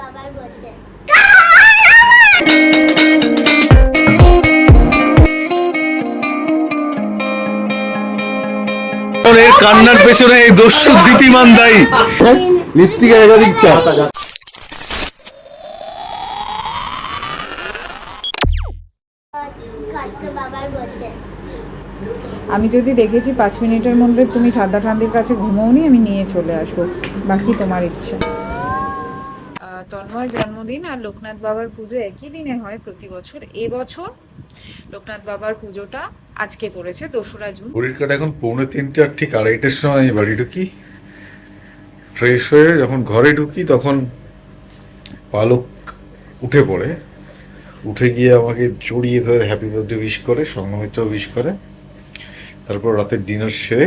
বাবার বলতে এর কান্নার পেছনে এই দস্যু ধৃতিমান দায়ী। লিপস্টিক একাধিক চাপ। কালকে বাবার বলতে আমি যদি দেখেছি 5 মিনিটের মধ্যে তুমি ঠান্ডা ঠান্দির কাছে ঘুমোওনি, আমি নিয়ে চলে আসবো, বাকি তোমার ইচ্ছে। তন্ময়ের জন্মদিন আর লোকনাথ বাবার পুজো একই দিনে হয় প্রতি বছর। এবছর লোকনাথ বাবার পুজোটা আজকে পড়েছে 2রা জুন। ঘড়ির কাটা এখন 2:45 আর ঠিক 2:30টার সময় আমি বাড়ি ঢুকি। ফ্রেশ হয়ে যখন ঘরে ঢুকি তখন পালক উঠে পড়ে, উঠে গিয়ে আমাকে জড়িয়ে ধরে হ্যাপি বার্থডে উইশ করে, সংগমিত্রাও উইশ করে। তারপর রাতের ডিনার সেরে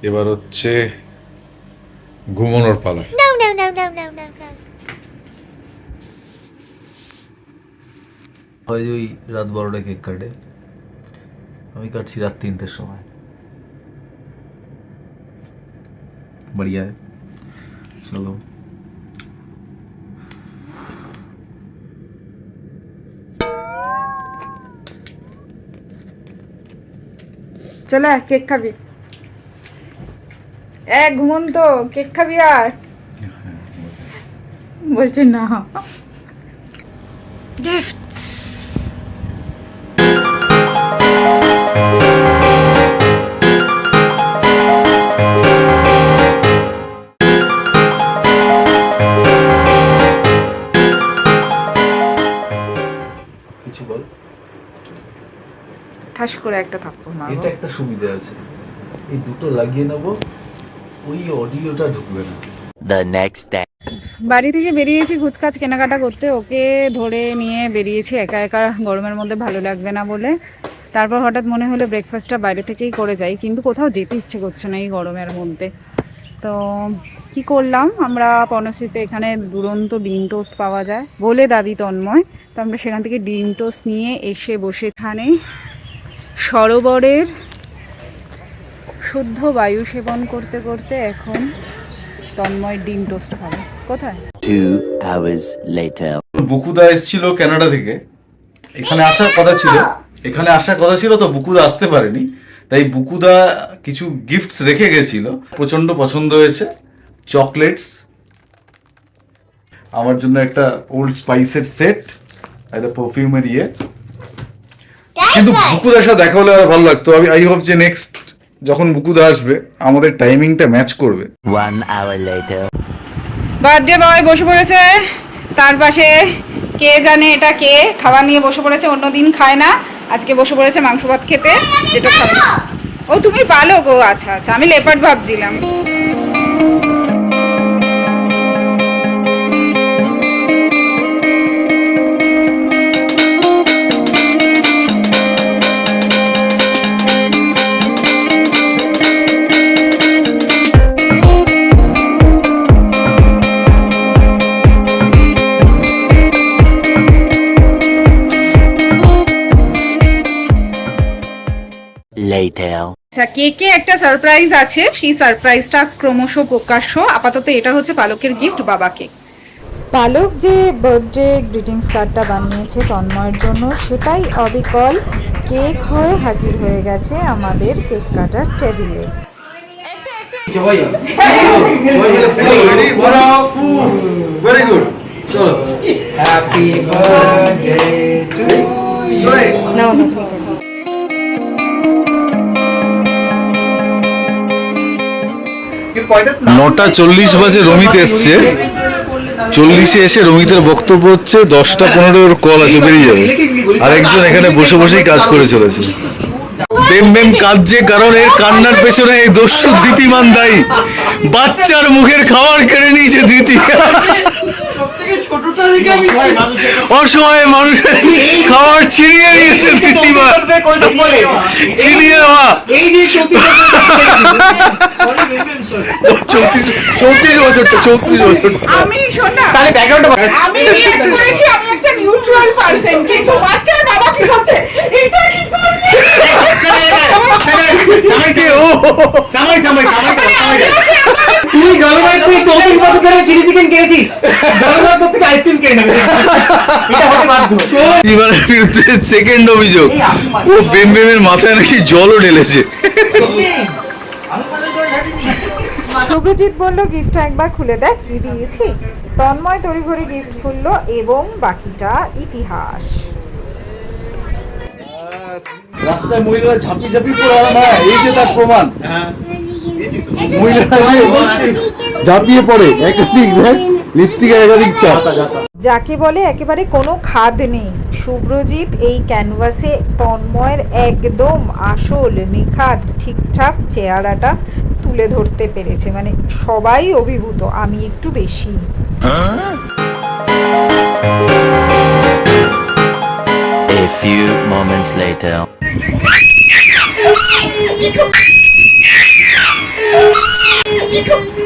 এবার হচ্ছে ঘুমানোর পালা। হয় যে ওই রাত 12টায় কেক কাটে, আমি কাটছি রাত 3টের সময়। बढ़िया है, चलो। চলে কেক খাবি? ঘুমন্ত কেক খাবি? আর বলছে না। গিফটস কিছু বল। ঠাস করে একটা থাপ্পড় মারবো। এটা একটা সুবিধা আছে, এই দুটো লাগিয়ে নেব, ওই অডিওটা ঢুকবে না। The next day. বাড়ি থেকে বেরিয়েছি কুচকাচ কেনাকাটা করতে, ওকে ধরে নিয়ে বেরিয়েছি একা একা, গরমের মধ্যে ভালো লাগবে না বলে। তারপর হঠাৎ মনে হলো ব্রেকফাস্টটা বাইরে থেকেই করে যাই, কিন্তু কোথাও যেতে ইচ্ছে করছে না এই গরমের মধ্যে। তো কি করলাম, আমরা পনশ্রীতে এখানে দুরন্ত ডিম টোস্ট পাওয়া যায় বলে দাবি তন্ময়, তো আমরা সেখান থেকে ডিম টোস্ট নিয়ে এসে বসে এখানে সরোবরের শুদ্ধ বায়ু সেবন করতে করতে এখন তন্ময় ডিম টোস্ট খাবে। কোথায়? 2 hours later. বুকুদা এসেছিল কানাডা থেকে, এখানে আসার কথা ছিল, তো বুকুদা আসতে পারেনি, তাই বুকুদা কিছু গিফটস রেখে গেছিল, প্রচন্ড পছন্দ হয়েছে। চকলেটস, আমার জন্য একটা ওল্ড স্পাইসের সেট, একটা পারফিউমের ইয়ে। কিন্তু বুকুদার সাথে দেখা হলে আর ভালো লাগতো। আই হোপ যে নেক্সট যখন বুকুদা আসবে আমাদের টাইমিংটা ম্যাচ করবে। 1 hour later. বার্থডে বয় বসে পড়েছে, তার পাশে কে জানে এটা কে খাবার নিয়ে বসে পড়েছে, অন্যদিন খায় না, আজকে বসে পড়েছে মাংস ভাত খেতে, যেটা খাবে। ও তুমি পালো গো, আচ্ছা আচ্ছা, আমি লেপার্ড ভাবছিলাম। Later. আচ্ছা, কেকে একটা সারপ্রাইজ আছে, সেই সারপ্রাইজটা ক্রমশ প্রকাশ্য। আপাতত এটা হচ্ছে পালকের গিফট বাবাকে। পালক যে বার্থডে গ্রিটিংস কার্ডটা বানিয়েছে তন্ময়ের জন্য, সেটাই অবিকল কেক হয়ে হাজির হয়ে গেছে আমাদের কেক কাটার টেবিলে। ভেরি গুড, চলো। Happy birthday to you. নাও নাও। 9:40 বাজে রমিত এসছে, 40-এ এসে রমিতের বক্তব্য হচ্ছে 10:15 কল আছে, বেরিয়ে যাবে। আরেকজন এখানে বসে বসেই কাজ করে চলেছে। বেম কাঁদছে, কারণ এর কান্নার পেছনে এই দস্যু ধৃতিমান দায়ী। বাচ্চার মুখের খাবার কেড়ে নিয়েছে ধৃতি। অসহায় মানুষের খাবার ছিনিয়ে নিয়েছে ধৃতিমান। ছিনিয়ে নেওয়া 34 বছরটা। আমি শোনা, তাহলে ব্যাকগ্রাউন্ডটা আমি রিঅ্যাক্ট করেছি, আমি একটা নিউট্রাল পারসন, কিন্তু বাচ্চার বাবা কি করছে, এটা কি করছে? সামাই তুই জনগণের তুই 24 বছর ধরে চিলি চিকেন খেয়েছিস, জনগণ তোর থেকে আইসক্রিম কিনে নেবে, এটা হতে বাধ্য। এবারের বিরুদ্ধে সেকেন্ড অভিযোগ, ও বেমের মাথায় নাকি জলও ঢেলেছে। শুভ্রজিৎ বলল গিফটটা একবার খুলে দেখ কি দিয়েছি। তন্ময় তড়িঘড়ি গিফট খুললো এবং বাকিটা ইতিহাস। রাস্তায় মহিলারা ঝাঁপিয়ে ঝাঁপিয়ে পড়ে না, এই যে তার প্রমাণ। মহিলারা ঝাঁপিয়ে পড়ে, একাধিক লিপস্টিকের একাধিক চাপ। যাকে বলে একেবারে কোনো খাদ নেই। শুভ্রজিৎ এই ক্যানভাসে তন্ময়ের একদম আসল নিখাদ ঠিকঠাক চেহারাটা তুলে ধরতে পেরেছে, মানে সবাই অভিভূত, আমি একটু বেশি। A few moments later. কি করছিস?